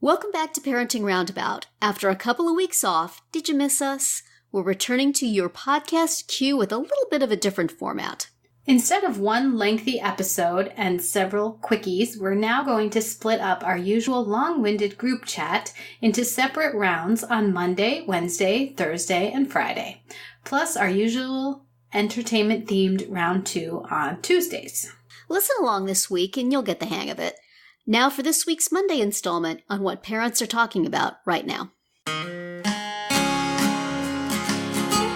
Welcome back to Parenting Roundabout. After a couple of weeks off, did you miss us? We're returning to your podcast queue with a little bit of a different format. Instead of one lengthy episode and several quickies, we're now going to split up our usual long-winded group chat into separate rounds on Monday, Wednesday, Thursday, and Friday, plus our usual entertainment-themed round 2 on Tuesdays. Listen along this week and you'll get the hang of it. Now for this week's Monday installment on what parents are talking about right now.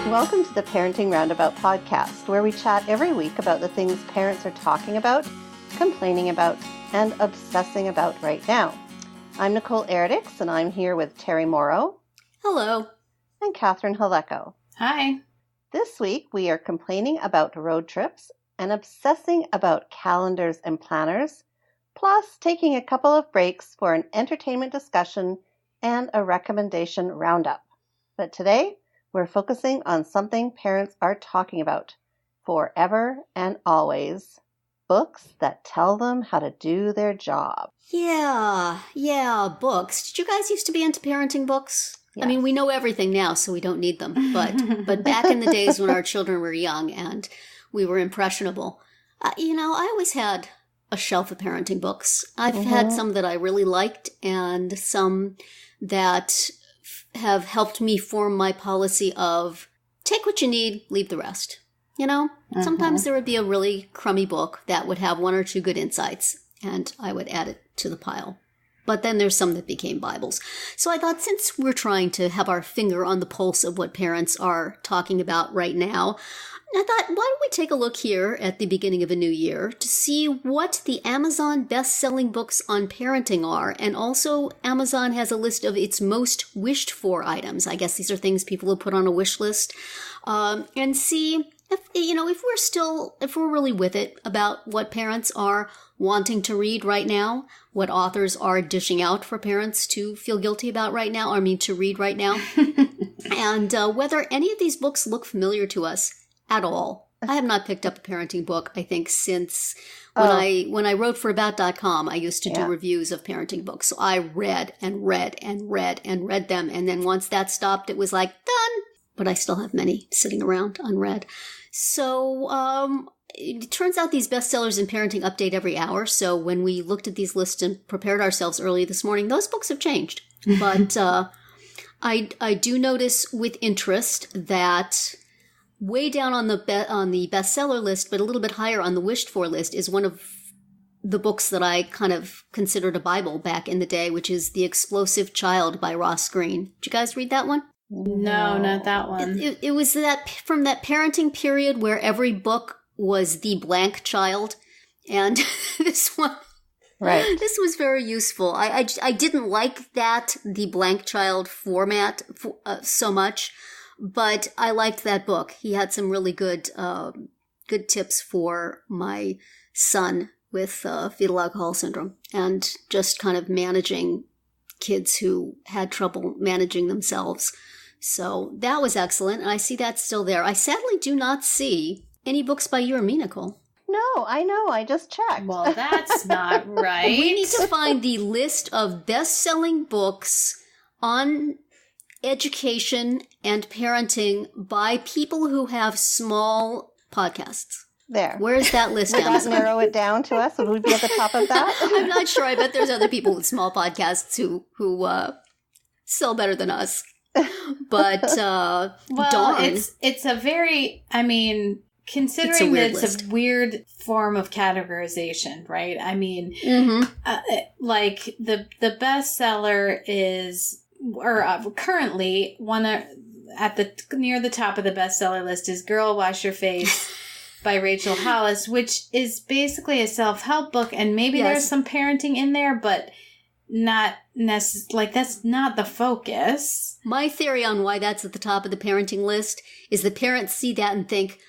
Welcome to the Parenting Roundabout podcast, where we chat every week about the things parents are talking about, complaining about, and obsessing about right now. I'm Nicole Eridix, and I'm here with Terry Morrow. Hello. And Catherine Haleko. Hi. This week, we are complaining about road trips and obsessing about calendars and planners, plus taking a couple of breaks for an entertainment discussion and a recommendation roundup. But today, we're focusing on something parents are talking about forever and always: books that tell them how to do their job. Yeah, books. Did you guys used to be into parenting books? Yes. I mean, we know everything now, so we don't need them. But back in the days when our children were young and we were impressionable, I always had a shelf of parenting books. I've had some that I really liked and some that have helped me form my policy of take what you need, leave the rest. Sometimes there would be a really crummy book that would have one or two good insights, and I would add it to the pile. But then there's some that became Bibles. So I thought, since we're trying to have our finger on the pulse of what parents are talking about right now, I thought, why don't we take a look here at the beginning of a new year to see what the Amazon best-selling books on parenting are. And also, Amazon has a list of its most wished-for items. I guess these are things people have put on a wish list. And see if we're really with it about what parents are wanting to read right now, what authors are dishing out for parents to feel guilty about right now, to read right now, and whether any of these books look familiar to us at all. I have not picked up a parenting book, I think, since when I wrote for About.com, I used to do reviews of parenting books. So I read and read and read and read them. And then once that stopped, it was like, done. But I still have many sitting around unread. So it turns out these bestsellers in parenting update every hour. So when we looked at these lists and prepared ourselves early this morning, those books have changed. But I do notice with interest that way down on the bestseller list, but a little bit higher on the wished-for list, is one of the books that I kind of considered a Bible back in the day, which is The Explosive Child by Ross Greene. Did you guys read that one? No, not that one. It was that from that parenting period where every book was the blank child, and this one, right? This was very useful. I didn't like the blank child format so much. But I liked that book. He had some really good tips for my son with fetal alcohol syndrome and just kind of managing kids who had trouble managing themselves. So that was excellent. And I see that's still there. I sadly do not see any books by you or me, Nicole. No, I know. I just checked. Well, that's not right. We need to find the list of best-selling books on education and parenting by people who have small podcasts. There. Where is that list? Would that narrow it down to us? Would we be at the top of that? I'm not sure. I bet there's other people with small podcasts who sell better than us. But darn. It's a very, considering that it's a weird form of categorization, right? Like the bestseller is, currently one near the top of the bestseller list is Girl Wash Your Face by Rachel Hollis, which is basically a self-help book, and maybe there's some parenting in there, but not necessarily, that's not the focus. My theory on why that's at the top of the parenting list is the parents see that and think,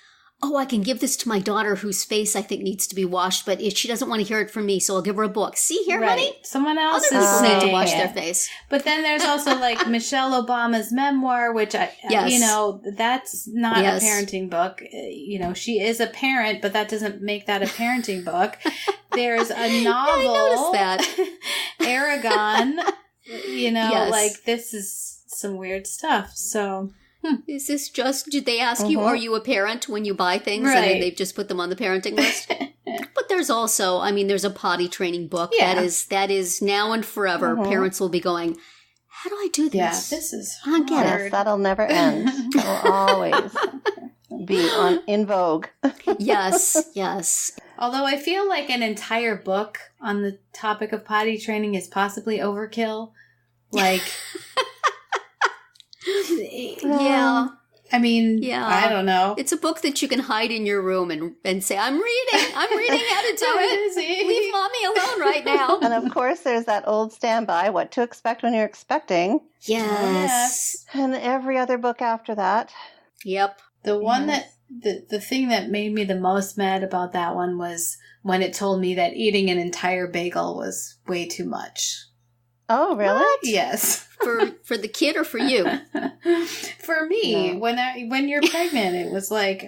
oh, I can give this to my daughter whose face I think needs to be washed, but she doesn't want to hear it from me, so I'll give her a book. See here, honey? Someone else Other people need to wash their face. But then there's also like Michelle Obama's memoir, which that's not a parenting book. She is a parent, but that doesn't make that a parenting book. There's a novel. I noticed that. Aragon Yes. like this is some weird stuff. So Is this just, did they ask you, are you a parent when you buy things? And Right. then they've just put them on the parenting list? But there's also, there's a potty training book that is now and forever. Parents will be going, how do I do this? yeah, this is I don't get it. Yes, that'll never end. That will always be in vogue. Yes. Although I feel like an entire book on the topic of potty training is possibly overkill. Like, Yeah. I mean, Yeah. I don't know. It's a book that you can hide in your room and say, I'm reading how to do I'm it. busy. Leave mommy alone right now. And of course, there's that old standby, what to expect when you're expecting, Yes. and every other book after that. Yep. The one the thing that made me the most mad about that one was when it told me that eating an entire bagel was way too much. Oh, really? Yes. For the kid or for you? For me, No. when you're pregnant, it was like,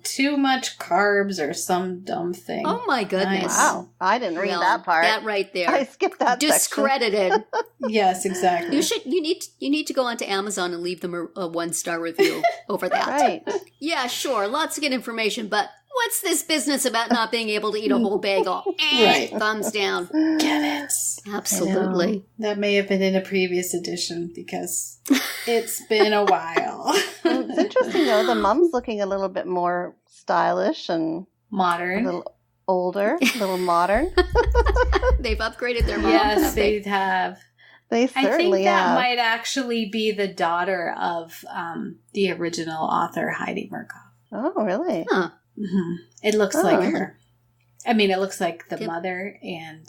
too much carbs or some dumb thing. Oh my goodness. Wow. I didn't read Well, that part. That right there. I skipped that section. Discredited. Yes, exactly. You need to go onto Amazon and leave them a 1-star review over that. Right. Yeah, sure. Lots of good information, but what's this business about not being able to eat a whole bagel? Right. Thumbs down. Get it. Absolutely. That may have been in a previous edition because it's been a while. Well, it's interesting, though. The mom's looking a little bit more stylish and a Modern. little older, a little modern. They've upgraded their mom. Yes, have they? they have. They I think certainly that have. might actually be the daughter of the original author, Heidi Murkoff. Oh, really? Huh. Mm-hmm. It looks Oh, like interesting. her. I mean, it looks like the Yep. mother and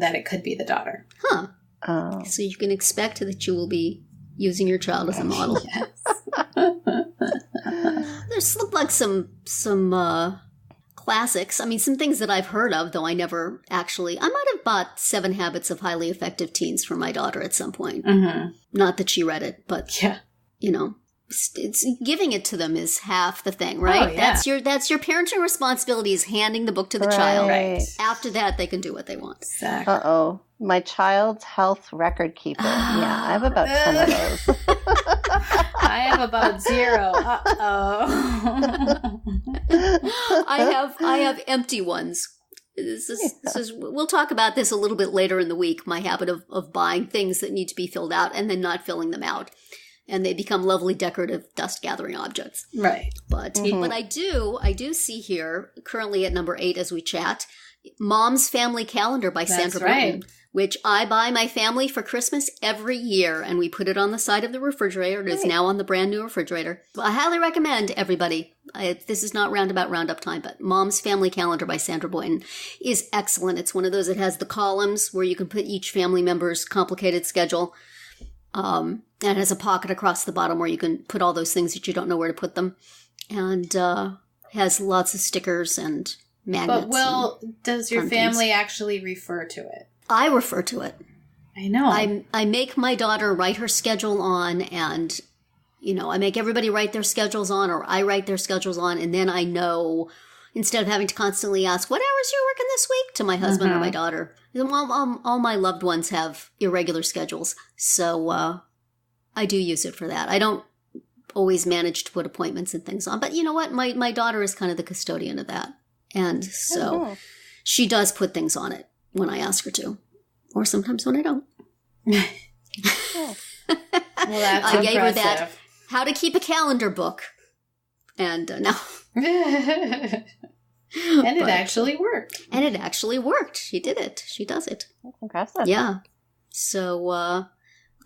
that it could be the daughter. Huh. Oh. So you can expect that you will be using your child as a model. There's look like some classics. Some things that I've heard of, though I never actually. I might have bought 7 Habits of Highly Effective Teens for my daughter at some point. Mm-hmm. Not that she read it, but Yeah. it's giving it to them is half the thing, right? Oh, yeah. That's your parenting responsibility is handing the book to the child. Right. After that, they can do what they want. Exactly. Uh-oh. My child's health record keeper. Yeah, I have about 10 of those. I have about 0. Uh-oh. I have empty ones. This is we'll talk about this a little bit later in the week, my habit of buying things that need to be filled out and then not filling them out. And they become lovely decorative dust gathering objects. Right. But I do see here, currently at number 8 as we chat, Mom's Family Calendar by Sandra right. Burton, which I buy my family for Christmas every year, and we put it on the side of the refrigerator. It is now on the brand new refrigerator. I highly recommend everybody. This is not roundup time, but Mom's Family Calendar by Sandra Boynton is excellent. It's one of those that has the columns where you can put each family member's complicated schedule. And it has a pocket across the bottom where you can put all those things that you don't know where to put them. And has lots of stickers and magnets. But does your fun family things. actually refer to it? I refer to it. I know. I make my daughter write her schedule on, and I make everybody write their schedules on, or I write their schedules on, and then I know, instead of having to constantly ask, what hours you're working this week, to my husband or my daughter. All my loved ones have irregular schedules, so I do use it for that. I don't always manage to put appointments and things on, but you know what? My daughter is kind of the custodian of that, and so she does put things on it when I ask her to, or sometimes when I don't. Well, that's I gave her impressive. that how to keep a calendar book, and no. And it actually worked. And it actually worked. She did it. She does it. That's impressive. Yeah. So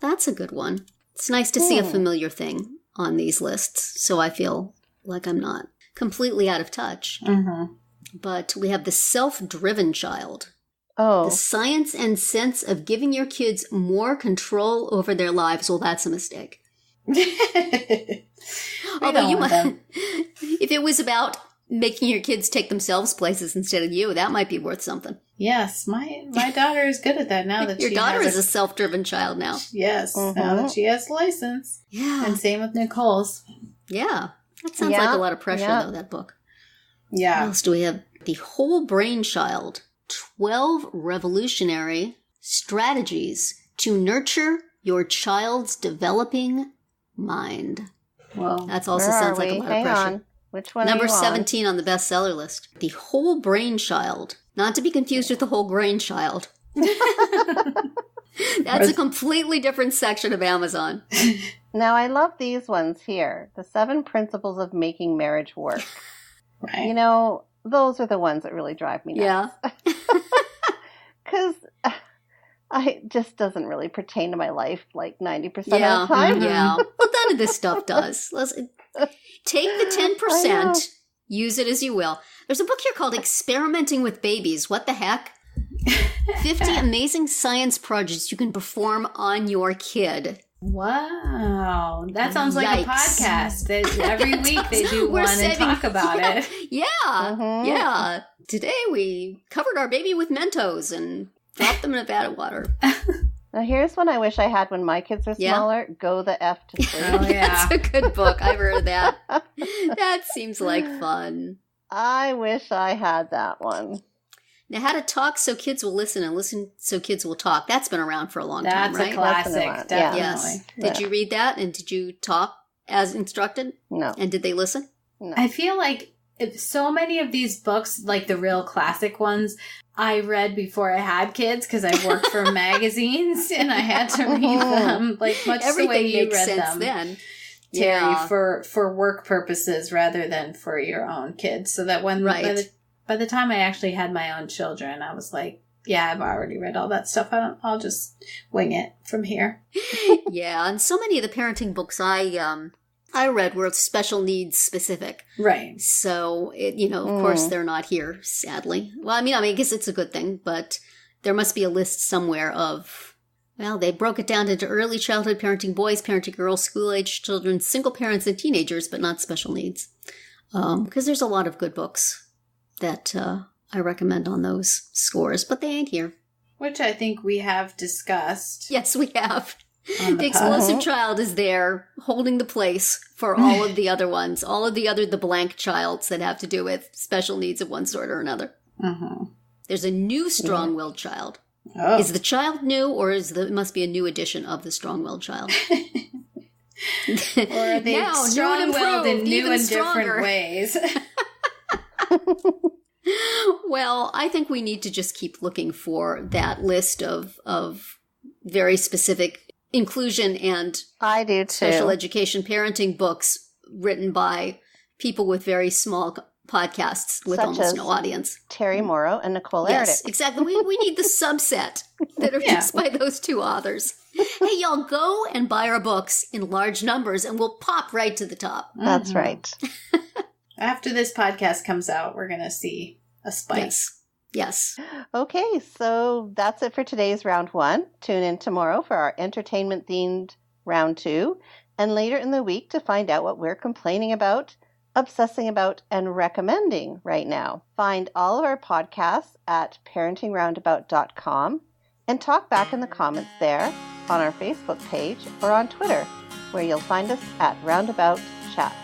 that's a good one. It's nice to see a familiar thing on these lists, so I feel like I'm not completely out of touch. Mm-hmm. But we have The Self-Driven Child. Oh, The science and sense of giving your kids more control over their lives. Well, that's a mistake. Although you might, if it was about making your kids take themselves places instead of you, that might be worth something. Yes, my daughter is good at that now that Your she daughter has is a self-driven child now. Yes, now that she has a license. Yeah. And same with Nicole's. Yeah. That sounds Yeah, like a lot of pressure, yeah. though, that book. What Yeah. else do we have? The Whole Brain Child, 12 Revolutionary Strategies to nurture your child's developing mind. Well, that also where sounds are like a we? lot Hang of pressure. on. Which one Number are you on? 17 on the bestseller list. The Whole Brain Child. Not to be confused with the Whole Grain Child. That's a completely different section of Amazon. Now, I love these ones here. The 7 Principles of Making Marriage Work. Right. You know, those are the ones that really drive me nuts. Yeah. Because it just doesn't really pertain to my life like 90% of the Yeah. time. Yeah. Well, none of this stuff does. Let's take the 10%, use it as you will. There's a book here called Experimenting with Babies. What the heck? 50 amazing science projects you can perform on your kid. Wow. That sounds like Yikes. a podcast. Every week they do one and talk about it. Yeah. Yeah. Today we covered our baby with Mentos and dropped them in a vat of water. Now, here's one I wish I had when my kids were smaller. Go the F to sleep. Oh, yeah. That's a good book. I've heard of that. That seems like fun. I wish I had that one. Now, How to Talk So Kids Will Listen and Listen So Kids Will Talk. That's been around for a long time, That's right? a classic. That's been around, yeah. Definitely. Yes. Did you read that? And did you talk as instructed? No. And did they listen? No. I feel like so many of these books, like the real classic ones, I read before I had kids because I worked for magazines and I had to read them like much Everything the way you makes read sense them, then. Terry, Yeah. for work purposes rather than for your own kids. So that when Right. by the time I actually had my own children, I was like, yeah, I've already read all that stuff. I'll just wing it from here. Yeah, and so many of the parenting books I read were special needs specific. Right. So, of course, they're not here, sadly. Well, I mean, I guess it's a good thing, but there must be a list somewhere of, well, they broke it down into early childhood parenting boys, parenting girls, school-age children, single parents, and teenagers, but not special needs. Because there's a lot of good books that I recommend on those scores, but they ain't here. Which I think we have discussed. Yes, we have. On The the explosive child is there holding the place for all of the other ones, all of the blank childs that have to do with special needs of one sort or another. Mm-hmm. There's a new strong-willed child. Oh. Is the child new, or it must be a new edition of the strong-willed child? Or are they Now, new and strong-willed in improved, new even and stronger. different ways? Well, I think we need to just keep looking for that list of very specific inclusion and I do too. special education parenting books written by people with very small podcasts with Such almost as no audience. Terry Morrow and Nicole Yes, Erdick. exactly. We need the subset that are just by those two authors. Hey, y'all, go and buy our books in large numbers and we'll pop right to the top. That's right. After this podcast comes out, we're going to see a spike. Yes. Okay, so that's it for today's round 1. Tune in tomorrow for our entertainment-themed round 2, and later in the week to find out what we're complaining about, obsessing about, and recommending right now. Find all of our podcasts at parentingroundabout.com and talk back in the comments there, on our Facebook page, or on Twitter, where you'll find us at Roundabout Chat.